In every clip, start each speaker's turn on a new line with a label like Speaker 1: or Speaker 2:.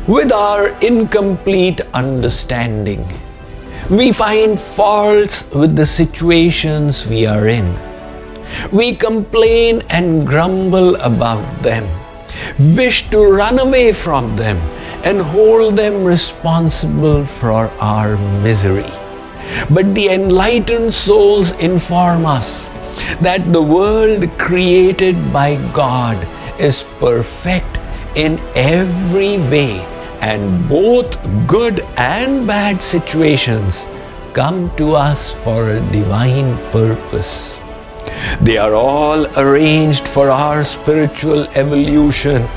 Speaker 1: With our incomplete understanding, we find faults with the situations we are in. We complain and grumble about them, wish to run away from them, and hold them responsible for our misery. But the enlightened souls inform us that the world created by God is perfect in every way, and both good and bad situations come to us for a divine purpose. They are all arranged for our spiritual evolution,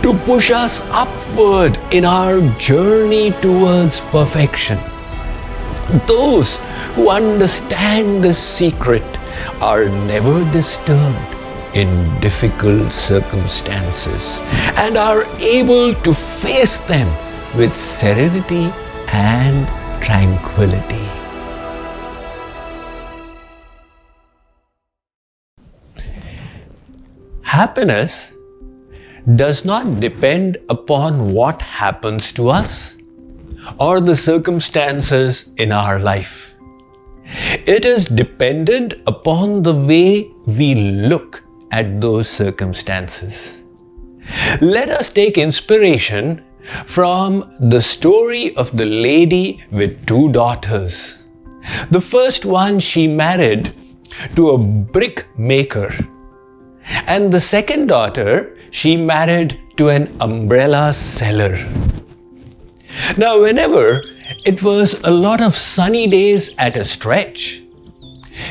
Speaker 1: to push us upward in our journey towards perfection. Those who understand this secret are never disturbed in difficult circumstances and are able to face them with serenity and tranquility. Happiness does not depend upon what happens to us or the circumstances in our life. It is dependent upon the way we look at those circumstances. Let us take inspiration from the story of the lady with two daughters. The first one she married to a brick maker, and the second daughter she married to an umbrella seller. Now, whenever it was a lot of sunny days at a stretch,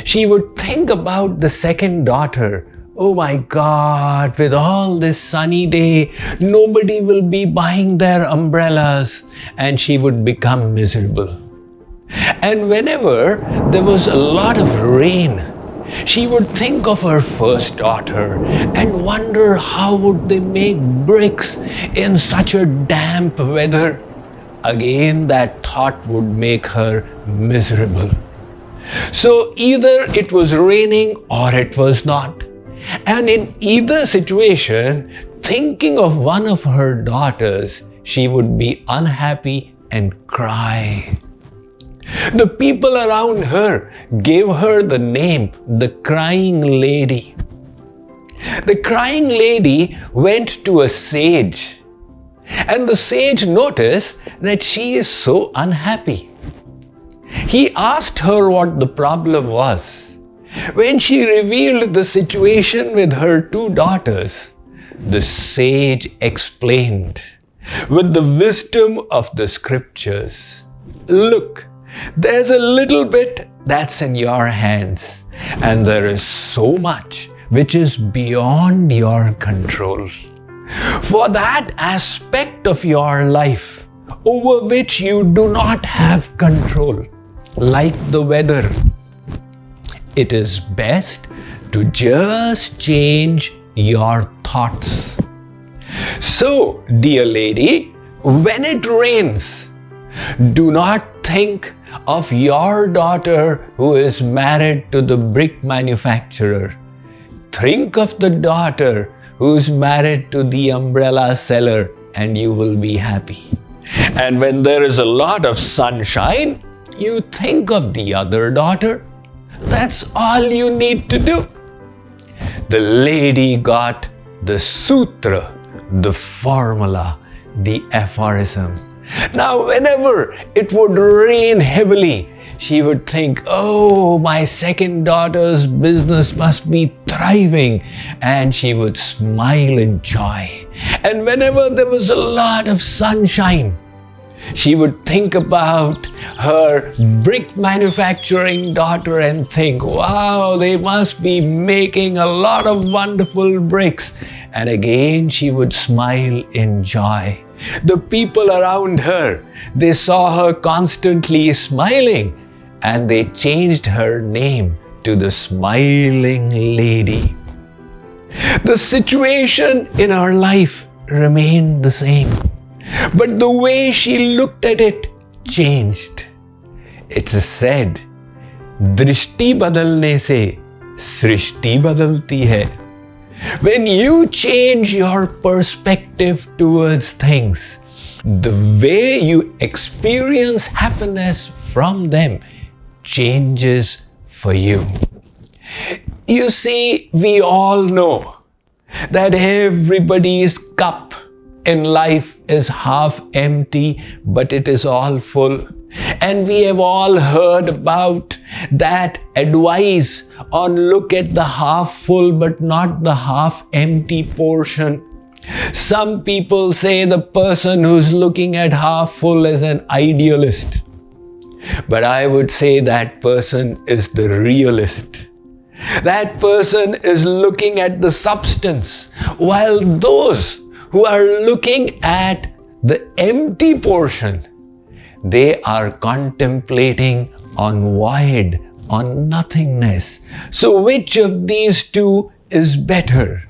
Speaker 1: she would think about the second daughter. Oh my God, with all this sunny day, nobody will be buying their umbrellas, and she would become miserable. And whenever there was a lot of rain, she would think of her first daughter and wonder how would they make bricks in such a damp weather. Again, that thought would make her miserable. So either it was raining or it was not. And in either situation, thinking of one of her daughters, she would be unhappy and cry. The people around her gave her the name, the crying lady. The crying lady went to a sage, and the sage noticed that she is so unhappy. He asked her what the problem was. When she revealed the situation with her two daughters, the sage explained with the wisdom of the scriptures, "Look, there's a little bit that's in your hands, and there is so much which is beyond your control. For that aspect of your life over which you do not have control, like the weather, it is best to just change your thoughts. So, dear lady, when it rains, do not think of your daughter who is married to the brick manufacturer. Think of the daughter who is married to the umbrella seller, and you will be happy. And when there is a lot of sunshine, you think of the other daughter. That's all you need to do." The lady got the sutra, the formula, the aphorism. Now, whenever it would rain heavily, she would think, "Oh, my second daughter's business must be thriving," and she would smile in joy. And whenever there was a lot of sunshine, she would think about her brick manufacturing daughter and think, "Wow, they must be making a lot of wonderful bricks." And again, she would smile in joy. The people around her, they saw her constantly smiling, and they changed her name to the Smiling Lady. The situation in her life remained the same, but the way she looked at it changed. It's said, "Drishti badalne se srishti badalti hai." When you change your perspective towards things, the way you experience happiness from them changes for you. You see, we all know that everybody's cup in life is half empty, but it is all full. And we have all heard about that advice on look at the half full but not the half empty portion. Some people say the person who's looking at half full is an idealist. But I would say that person is the realist. That person is looking at the substance, while those who are looking at the empty portion, they are contemplating on void, on nothingness. So which of these two is better?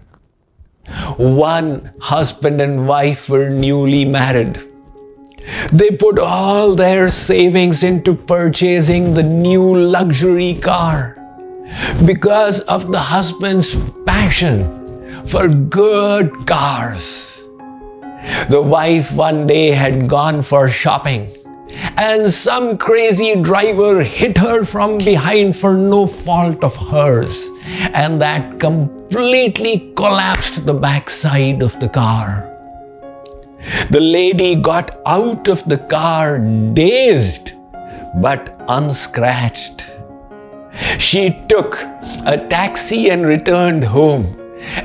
Speaker 1: One husband and wife were newly married. They put all their savings into purchasing the new luxury car because of the husband's passion for good cars. The wife one day had gone for shopping, and some crazy driver hit her from behind for no fault of hers, and that completely collapsed the backside of the car. The lady got out of the car dazed but unscratched. She took a taxi and returned home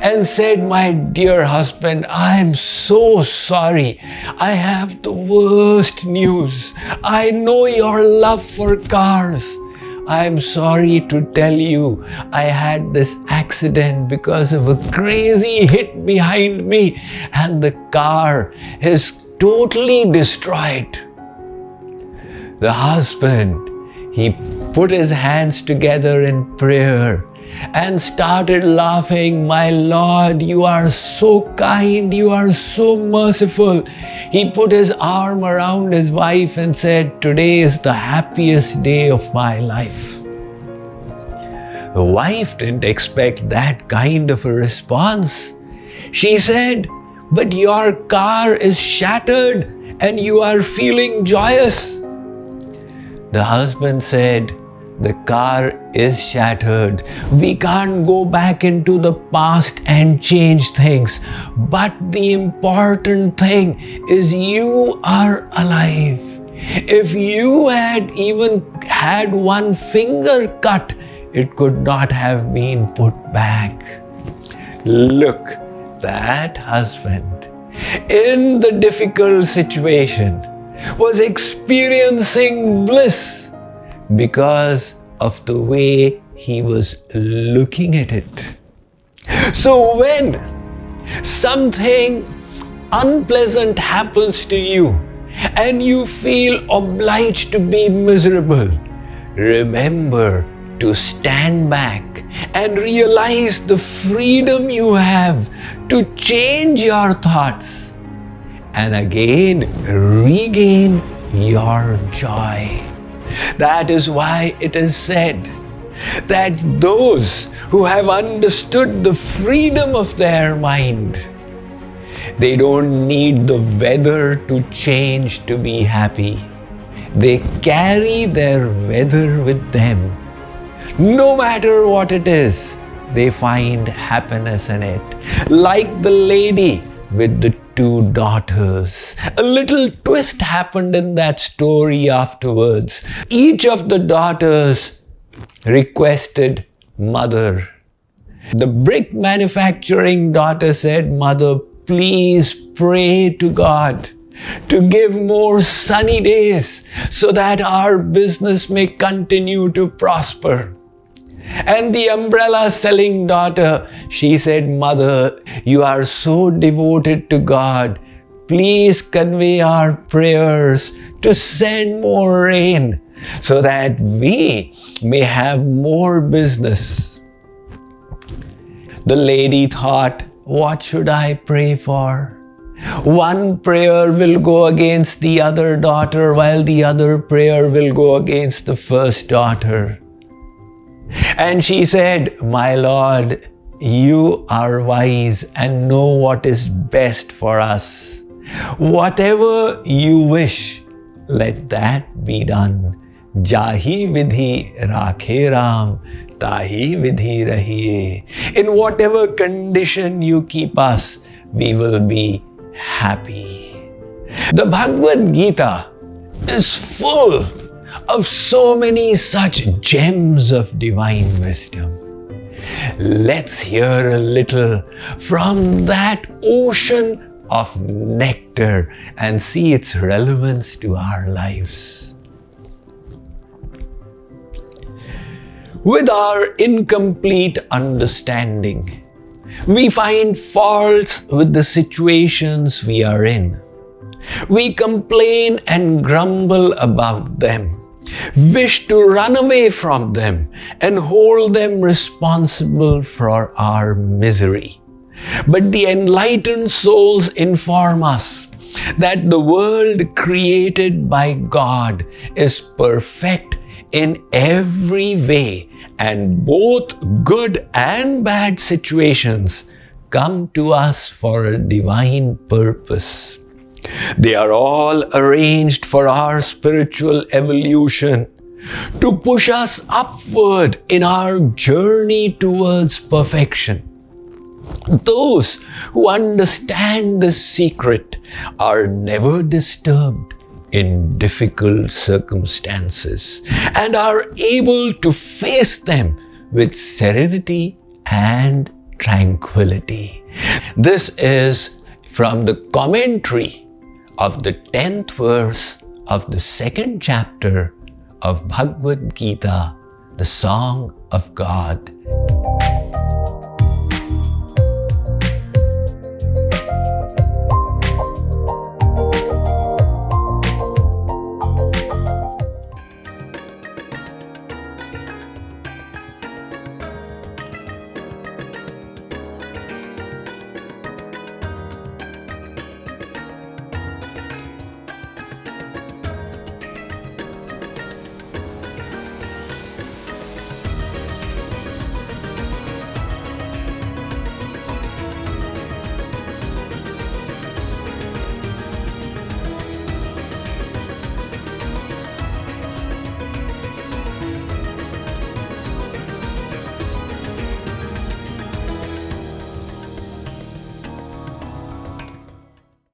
Speaker 1: and said, "My dear husband, I am so sorry. I have the worst news. I know your love for cars. I am sorry to tell you, I had this accident because of a crazy hit behind me, and the car is totally destroyed." The husband, he put his hands together in prayer and started laughing. "My Lord, you are so kind, you are so merciful." He put his arm around his wife and said, "Today is the happiest day of my life." The wife didn't expect that kind of a response. She said, "But your car is shattered and you are feeling joyous." The husband said, "The car is shattered. We can't go back into the past and change things. But the important thing is you are alive. If you had even had one finger cut, it could not have been put back." Look, that husband, in the difficult situation, was experiencing bliss because of the way he was looking at it. So when something unpleasant happens to you and you feel obliged to be miserable, remember to stand back and realize the freedom you have to change your thoughts and again regain your joy. That is why it is said that those who have understood the freedom of their mind, they don't need the weather to change to be happy. They carry their weather with them. No matter what it is, they find happiness in it. Like the lady with the two daughters. A little twist happened in that story afterwards. Each of the daughters requested mother. The brick manufacturing daughter said, "Mother, please pray to God to give more sunny days so that our business may continue to prosper." And the umbrella selling daughter, she said, "Mother, you are so devoted to God. Please convey our prayers to send more rain so that we may have more business." The lady thought, "What should I pray for? One prayer will go against the other daughter, while the other prayer will go against the first daughter." And she said, "My Lord, you are wise and know what is best for us. Whatever you wish, let that be done. Jahi vidhi rakhe Ram, tahi vidhi rahiye. In whatever condition you keep us, we will be happy. The Bhagavad Gita is full of so many such gems of divine wisdom. Let's hear a little from that ocean of nectar and see its relevance to our lives. With our incomplete understanding, we find faults with the situations we are in. We complain and grumble about them, wish to run away from them, and hold them responsible for our misery. But the enlightened souls inform us that the world created by God is perfect in every way, and both good and bad situations come to us for a divine purpose. They are all arranged for our spiritual evolution, to push us upward in our journey towards perfection. Those who understand this secret are never disturbed in difficult circumstances and are able to face them with serenity and tranquility. This is from the commentary of the 10th verse of the 2nd chapter of Bhagavad Gita, the Song of God.